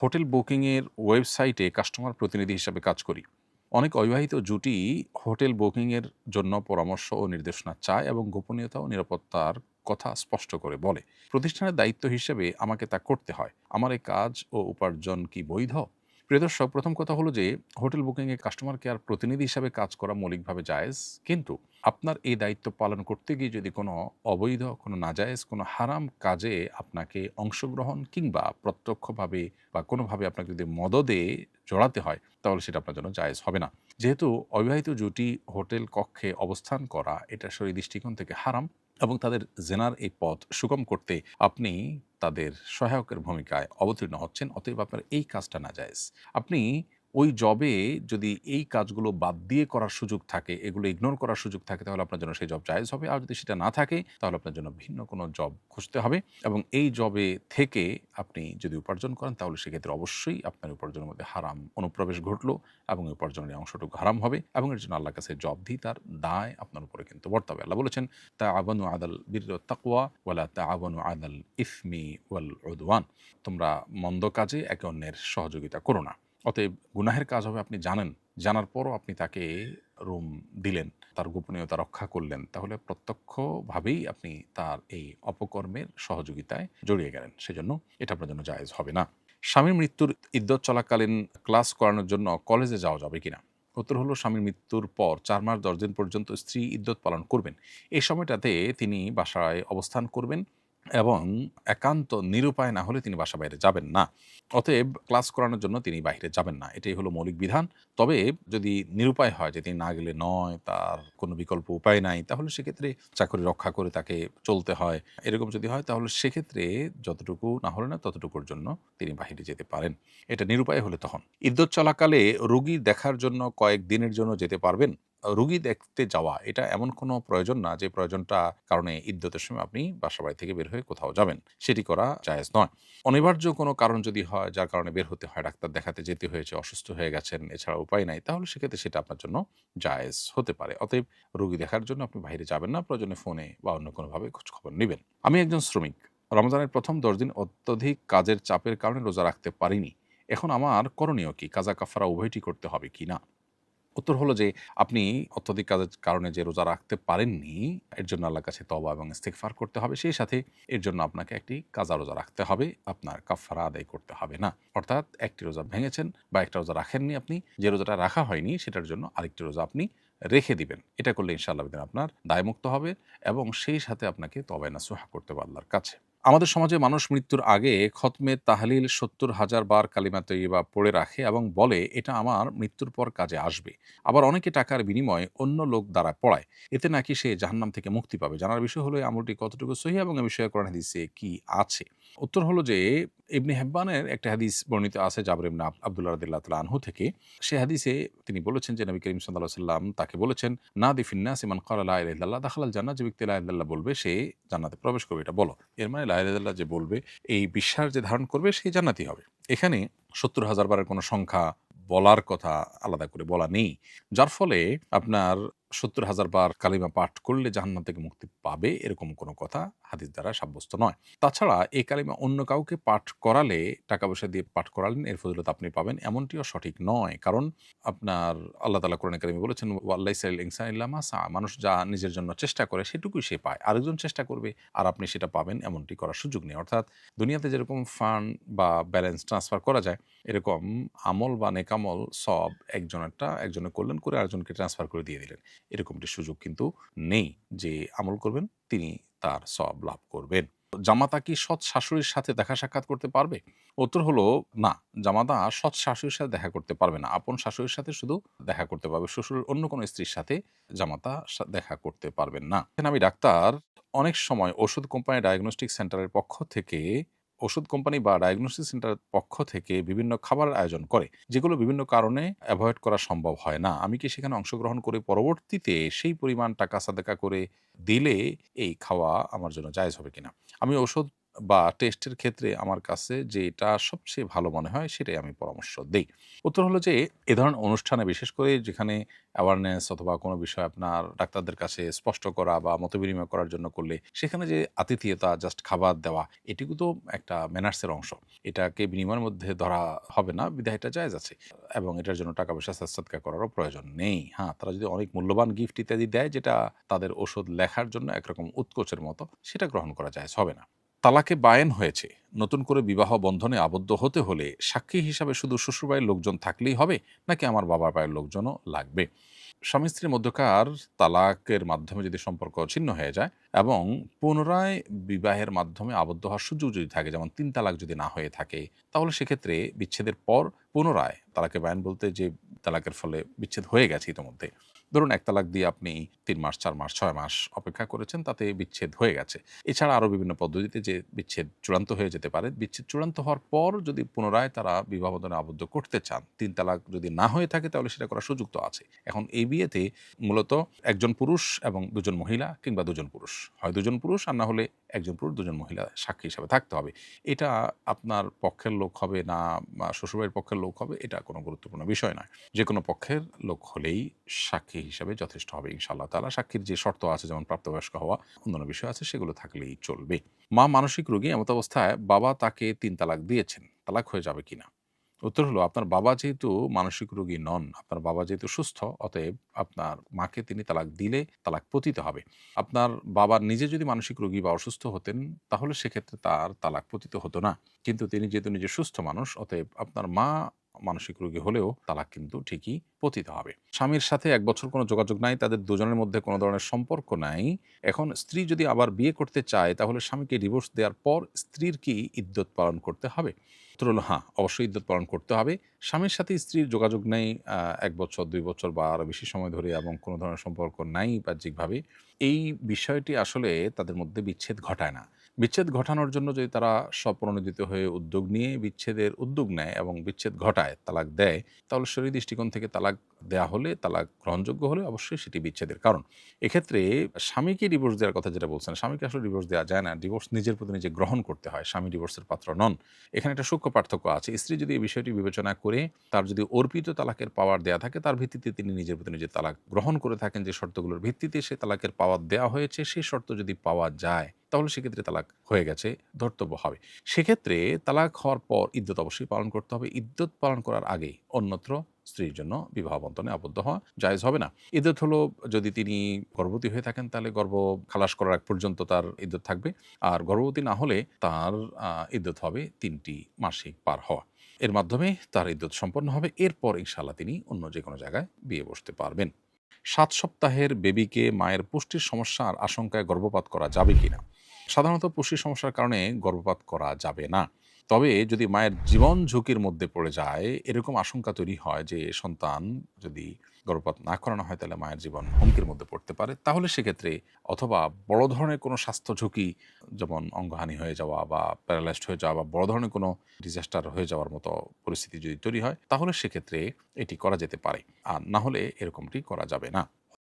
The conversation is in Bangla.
হোটেল বুকিংয়ের ওয়েবসাইটে কাস্টমার প্রতিনিধি হিসাবে কাজ করি। অনেক অবিবাহিত জুটি হোটেল বুকিংয়ের জন্য পরামর্শ ও নির্দেশনা চায় এবং গোপনীয়তা ও নিরাপত্তার কথা স্পষ্ট করে বলে। প্রতিষ্ঠানের দায়িত্ব হিসেবে আমাকে তা করতে হয়। আমার এই কাজ ও উপার্জন কি বৈধ? প্রিয় দর্শক, প্রথম কথা হলো যে হোটেল বুকিংয়ে কাস্টমার কেয়ার প্রতিনিধি হিসাবে কাজ করা মৌলিকভাবে জায়েজ, কিন্তু আপনার এই দায়িত্ব পালন করতে গিয়ে যদি কোনো অবৈধ, কোনো নাজায়েজ, কোনো হারাম কাজে আপনাকে অংশগ্রহণ কিংবা প্রত্যক্ষভাবে বা কোনোভাবে আপনাকে যদি মদদে জড়াতে হয়, তাহলে সেটা আপনার জন্য জায়েজ হবে না। যেহেতু অবিবাহিত জুটি হোটেল কক্ষে অবস্থান করা এটা শরীয়ী দৃষ্টিকোণ থেকে হারাম, এবং তাদের জেনার এই পথ সুগম করতে আপনি তাদের সহায়কের ভূমিকায় অবতীর্ণ হচ্ছেন, অতএব আপনার এই কাজটা নাজায়েজ। আপনি ওই জবে যদি এই কাজগুলো বাদ দিয়ে করার সুযোগ থাকে, এগুলো ইগনোর করার সুযোগ থাকে, তাহলে আপনার জন্য সেই জব জায়েজ হবে। আর যদি সেটা না থাকে, তাহলে আপনার জন্য ভিন্ন কোনো জব খুঁজতে হবে, এবং এই জবে থেকে আপনি যদি উপার্জন করেন, তাহলে সেক্ষেত্রে অবশ্যই আপনার উপার্জনের মধ্যে হারাম অনুপ্রবেশ ঘটলো এবং এই উপার্জনের অংশটুকু হারাম হবে, এবং এর জন্য আল্লাহর কাছে জবাবদিহিতার দায় আপনার উপরে কিন্তু বর্তাবে। আল্লাহ বলেছেন, তাআওয়ানু আলাল বিররি ওয়াত তাকওয়া ওয়ালা তাআওয়ানু আলাল ইসমি ওয়াল উদওয়ান। তোমরা মন্দ কাজে একে অন্যের সহযোগিতা করো না। অতএব গুনাহের কাজ হবে আপনি জানেন, জানার পরও আপনি তাকে রুম দিলেন, তার গোপনীয়তা রক্ষা করলেন, তাহলে প্রত্যক্ষভাবেই আপনি তার এই অপকর্মের সহযোগিতায় জড়িয়ে গেলেন। সেজন্য এটা আপনার জন্য জায়েজ হবে না। স্বামীর মৃত্যুর ইদ্যত চলাকালীন ক্লাস করানোর জন্য কলেজে যাওয়া যাবে কিনা? উত্তর হলো, স্বামীর মৃত্যুর পর ৪ মাস ১০ দিন পর্যন্ত স্ত্রী ইদ্যত পালন করবেন। এই সময়টাতে তিনি বাসায় অবস্থান করবেন, এবং একান্ত নিরুপায় না হলে তিনি বাসা বাইরে যাবেন না। অতএব ক্লাস করানোর জন্য তিনি বাহিরে যাবেন না। এটাই হলো মৌলিক বিধান। তবে যদি নিরুপায় হয় যে তিনি না গেলে নয়, তার কোনো বিকল্প উপায় নাই, তাহলে সেক্ষেত্রে চাকরি রক্ষা করে তাকে চলতে হয়। এরকম যদি হয়, তাহলে সেক্ষেত্রে যতটুকু না হলে না ততটুকুর জন্য তিনি বাহিরে যেতে পারেন। এটা নিরুপায় হলে তখন। ইদ্যত চলাকালে রোগী দেখার জন্য কয়েক দিনের জন্য যেতে পারবেন। রোগী দেখতে যাওয়া এটা এমন কোনো প্রয়োজন না যে প্রয়োজনটা কারণে ইদ্যতের সময় আপনি বাসা বাড়ি থেকে বের হয়ে কোথাও যাবেন। সেটি করা জায়েজ নয়। অনিবার্য কোনো কারণ যদি হয় যার কারণে বের হতে হয়, ডাক্তার দেখাতে যেতে হয়েছে, অসুস্থ হয়ে গেছেন, এছাড়া উপায় নাই, তাহলে সেক্ষেত্রে সেটা আপনার জন্য জায়েজ হতে পারে। অতএব রোগী দেখার জন্য আপনি বাইরে যাবেন না, প্রয়োজনে ফোনে বা অন্য কোনোভাবে খোঁজখবর নিবেন। আমি একজন শ্রমিক। রমজানের প্রথম ১০ দিন অত্যধিক কাজের চাপের কারণে রোজা রাখতে পারিনি। এখন আমার করণীয় কি? কাজা কাফারা উভয়টি করতে হবে কিনা? উত্তর হলো যে আপনি অত্যধিক কাজের কারণে যে রোজা রাখতে পারেননি, এর জন্য আল্লাহর কাছে তওবা এবং ইস্তিগফার করতে হবে। সেই সাথে এর জন্য আপনাকে একটি কাজা রোজা রাখতে হবে। আপনার কাফারা আদায় করতে হবে না। অর্থাৎ একটি রোজা ভেঙেছেন বা একটা রোজা রাখেননি আপনি, যে রোজাটা রাখা হয়নি সেটার জন্য আরেকটি রোজা আপনি রেখে দিবেন। এটা করলে ইনশাআল্লাহ আপনার দায়মুক্ত হবে, এবং সেই সাথে আপনাকে তওবায়ে নাসুহা করতে হবে আল্লাহর কাছে। আমাদের সমাজে মানুষ মৃত্যুর আগে খতমে তাহলিল ৭০,০০০ বার কালিমা তৈয়্যিবা পড়ে রাখে এবং বলে এটা আমার মৃত্যুর পর কাজে আসবে। আবার অনেকে টাকার বিনিময়ে অন্য লোক দ্বারা পড়ায়। এতে নাকি সে জাহান্নাম থেকে মুক্তি পাবে। জানার বিষয় হলো এই আমলটি কতটুকু সহিহ এবং এ বিষয়ে কোরআন হাদিসে কি আছে? উত্তর হলো যে ইবনে হিব্বানের একটা হাদিস বর্ণিত আছে জাবের ইবনে আব্দুল্লাহ রাদিয়াল্লাহু তাআলা আনহু থেকে। সে হাদিসে তিনি বলেছেন যে নবী করিম সাল্লাল্লাহু আলাইহি ওয়াসাল্লাম তাকে বলেছেন, নাদি ফিন নাসি মান ক্বালা লা ইলাহা ইল্লাল্লাহ দাখালাল জান্নাহ। যে ব্যক্তি লা ইলাহা ইল্লাল্লাহ বলবে সে জান্নাতে প্রবেশ করবে, এটা বলো। এর মানে লা ইলাহা ইল্লাল্লাহ যে বলবে, এই বিশ্বাস যে ধারণ করবে সে জান্নাতি হবে। এখানে ৭০,০০০ বারের কোনো সংখ্যা বলার কথা আলাদা করে বলা নেই। যার ফলে আপনার ৭০,০০০ বার কালিমা পাঠ করলে জাহান্নাম থেকে মুক্তি পাবে, এরকম কোনো কথা হাদিস দ্বারা সাব্যস্ত নয়। তাছাড়া এই কালিমা অন্য কাউকে পাঠ করালে, টাকা পয়সা দিয়ে পাঠ করালেন, এর ফজিলত আপনি পাবেন, এমনটিও সঠিক নয়। কারণ আপনার আল্লাহ তাআলা কোরআনে কারিমে বলেছেন, ওয়াল্লাইসা লিল ইনসানি ইল্লা মা সা। মানুষ যা নিজের জন্য চেষ্টা করে সেটুকুই সে পায়। আরেকজন চেষ্টা করবে আর আপনি সেটা পাবেন, এমনটি করার সুযোগ নেই। অর্থাৎ দুনিয়াতে যেরকম ফান্ড বা ব্যালেন্স ট্রান্সফার করা যায়, এরকম আমল বা নেকামল সব একজনে করলেন, করে আরেকজনকে ট্রান্সফার করে দিয়ে দিলেন। এরকমটি সুযোগ কিন্তু নেই যে আমল করবেন তিনি তার সওয়াব লাভ করবেন। জামাতা কি সৎ শাশুড়ির সাথে দেখা সাক্ষাৎ করতে পারবে? উত্তর হলো না, জামাতা সৎ শাশুড়ির সাথে দেখা করতে পারবে না। আপন শাশুড়ির সাথে শুধু দেখা করতে পারবে। শ্বশুরের অন্য কোনো স্ত্রীর সাথে জামাতা দেখা করতে পারবেন না। এখানে আমি ডাক্তার, অনেক সময় ওষুধ কোম্পানি ডায়াগনস্টিক সেন্টারের পক্ষ থেকে ওষুধ কোম্পানি বা ডায়াগনস্টিক সেন্টারের পক্ষ থেকে বিভিন্ন খাবারের আয়োজন করে, যেগুলো বিভিন্ন কারণে এভয়েড করা সম্ভব হয় না। আমি কি সেখানে অংশগ্রহণ করে পরবর্তীতে সেই পরিমাণ টাকা সাদাকা করে দিলে এই খাওয়া আমার জন্য জায়েজ হবে কিনা? আমি ওষুধ বা টেস্টের ক্ষেত্রে আমার কাছে যেটা সবচেয়ে ভালো মনে হয় সেটাই আমি পরামর্শ দেই। উত্তর হলো যে এ ধরনের অনুষ্ঠানে বিশেষ করে যেখানে অ্যাওয়ারনেস অথবা কোনো বিষয় আপনার ডাক্তারদের কাছে স্পষ্ট করা বা মতবিনিময় করার জন্য করলে সেখানে যে আতিথেয়তা জাস্ট খাবার দেওয়া এটুকু তো একটা ম্যানার্সের অংশ। এটাকে বিনিময়ের মধ্যে ধরা হবে না বিধায় এটা জায়েজ আছে এবং এটার জন্য টাকা পয়সা সৎকা করারও প্রয়োজন নেই। হ্যাঁ, তারা যদি অনেক মূল্যবান গিফট ইত্যাদি দেয় যেটা তাদের ওষুধ লেখার জন্য একরকম উৎকোচের মতো, সেটা গ্রহণ করা জায়েজ হবে না। তালাকে বায়েন হয়েছে, নতুন করে বিবাহ বন্ধনে আবদ্ধ হতে হলে সাক্ষী হিসাবে শুধু শ্বশুরবাড়ির লোকজন থাকলেই হবে নাকি আমার বাবার বাড়ির লোকজনও লাগবে? স্বামী স্ত্রীর মধ্যকার তালাকের মাধ্যমে যদি সম্পর্ক ছিন্ন হয়ে যায় এবং পুনরায় বিবাহের মাধ্যমে আবদ্ধ হওয়ার সুযোগ যদি থাকে, যেমন ৩ তালাক যদি না হয়ে থাকে, তাহলে সেক্ষেত্রে বিচ্ছেদের পর পুনরায় তালাকে বায়ান বলতে যে তালাকের ফলে বিচ্ছেদ হয়ে গেছে ইতোমধ্যে। ধরুন ১ তালাক দিয়ে আপনি ৩ মাস, ৪ মাস, ৬ মাস অপেক্ষা করেছেন, তাতে বিচ্ছেদ হয়ে গেছে। এছাড়া আরও বিভিন্ন পদ্ধতিতে যে বিচ্ছেদ চূড়ান্ত হয়ে যেতে পারে। বিচ্ছেদ চূড়ান্ত হওয়ার পর যদি পুনরায় তারা বিবাহ বন্ধনে আবদ্ধ করতে চান, ৩ তালাক যদি না হয়ে থাকে তাহলে সেটা করার সুযোগ তো আছে। এখন এই বিয়েতে মূলত একজন পুরুষ এবং ২ জন মহিলা কিংবা ২ জন পুরুষ। হয় ২ জন পুরুষ আর না হলে ১ জন পুরুষ ২ জন মহিলা সাক্ষী হিসাবে থাকতে হবে। এটা আপনার পক্ষের লোক হবে না শ্বশুরবাড়ির পক্ষের লোক হবে, এটা কোনো গুরুত্বপূর্ণ বিষয় নয়। যেকোনো পক্ষের লোক হলেই সাক্ষী হিসাবে যথেষ্ট হবে ইনশাআল্লাহ তাআলা। সাক্ষীর যে শর্ত আছে যেমন প্রাপ্তবয়স্ক হওয়া, অন্যান্য বিষয় আছে সেগুলো থাকলেই চলবে। মা মানসিক রোগী, এমত অবস্থায় বাবা তাকে ৩ তালাক দিয়েছেন। তালাক হয়ে যাবে কিনা? উত্তর হলো আপনার বাবা যেহেতু মানসিক রোগী নন, আপনার বাবা যেহেতু সুস্থ, অতএব আপনার মাকে তিনি তালাক দিলে তালাক পতিত হবে। আপনার বাবা নিজে যদি মানসিক রোগী বা অসুস্থ হতেন তাহলে সেক্ষেত্রে তার তালাক পতিত হতো না। কিন্তু তিনি যেহেতু নিজে সুস্থ মানুষ, অতএব আপনার মা মানসিক রোগী হলেও তালাক কিন্তু ঠিকই পতিত হবে। স্বামীর সাথে ১ বছর কোনো যোগাযোগ নাই, তাদের দুজনের মধ্যে কোনো ধরনের সম্পর্ক নাই। এখন স্ত্রী যদি আবার বিয়ে করতে চায় তাহলে স্বামীকে ডিভোর্স দেওয়ার পর স্ত্রীর কি ইদ্যত পালন করতে হবে? উত্তর হলো হ্যাঁ, অবশ্যই ইদ্যত পালন করতে হবে। স্বামীর সাথে স্ত্রীর যোগাযোগ নেই ১ বছর, ২ বছর বা আরও বেশি সময় ধরে এবং কোনো ধরনের সম্পর্ক নাই বাহ্যিকভাবে। এই বিষয়টি আসলে তাদের মধ্যে বিচ্ছেদ ঘটায় না। বিচ্ছেদ ঘটানোর জন্য যদি তারা স্বপ্রণোদিত হয়ে উদ্যোগ নিয়ে বিচ্ছেদের উদ্যোগ নেয় এবং বিচ্ছেদ ঘটায়, তালাক দেয়, তাহলে শরীয়ী দৃষ্টিকোণ থেকে তালাক দেয়া হলে, তালাক গ্রহণযোগ্য হলে অবশ্যই সেটি বিচ্ছেদের কারণ। এক্ষেত্রে স্বামীকে ডিভোর্স দেওয়ার কথা যেটা বলছেন, স্বামীকে আসলে ডিভোর্স দেওয়া যায় না। ডিভোর্স নিজের প্রতি নিজে গ্রহণ করতে হয়। স্বামী ডিভোর্সের পাত্র নন। এখানে একটা সূক্ষ্ম পার্থক্য আছে। স্ত্রী যদি এই বিষয়টি বিবেচনা করে তার যদি অর্পিত তালাকের পাওয়ার দেয়া থাকে, তার ভিত্তিতে তিনি নিজের প্রতি নিজে তালাক গ্রহণ করে থাকেন, যে শর্তগুলোর ভিত্তিতে সে তালাকের পাওয়ার দেওয়া হয়েছে, সেই শর্ত যদি পাওয়া যায়, তাহলে সেক্ষেত্রে তালাক হয়ে গেছে, ধর্তব্য হবে। সেক্ষেত্রে তালাক হওয়ার পর ইদ্যত অবশ্যই পালন করতে হবে। ইদ্যত পালন করার আগেই অন্যত্র স্ত্রীর জন্য বিবাহ বন্ধনে আবদ্ধ হওয়া জায়েজ হবে না। ইদ্যত হলো যদি তিনি গর্ভবতী হয়ে থাকেন তাহলে গর্ভ খালাস করার আগ পর্যন্ত তার ইদ্যত থাকবে। আর গর্ভবতী না হলে তার ইদ্যত হবে ৩টি মাসিক পার হওয়া। এর মাধ্যমে তার ইদ্যত সম্পন্ন হবে। এরপর ইনশাআল্লাহ তিনি অন্য যেকোনো জায়গায় বিয়ে বসতে পারবেন। ৭ সপ্তাহের বেবিকে মায়ের পুষ্টির সমস্যার আশঙ্কায় গর্ভপাত করা যাবে কিনা? সাধারণত পুষ্টির সমস্যার কারণে গর্ভপাত করা যাবে না। তবে যদি মায়ের জীবন ঝুঁকির মধ্যে পড়ে যায়, এরকম আশঙ্কা তৈরি হয় যে সন্তান যদি গর্ভপাত না করানো হয় তাহলে মায়ের জীবন হুমকির মধ্যে পড়তে পারে, তাহলে সেক্ষেত্রে অথবা বড় ধরনের কোনো স্বাস্থ্য ঝুঁকি যেমন অঙ্গহানি হয়ে যাওয়া বা প্যারালাইজড হয়ে যাওয়া বা বড় ধরনের কোনো ডিজাস্টার হয়ে যাওয়ার মতো পরিস্থিতি যদি তৈরি হয়, তাহলে সেক্ষেত্রে এটি করা যেতে পারে। আর না হলে এরকমটি করা যাবে না।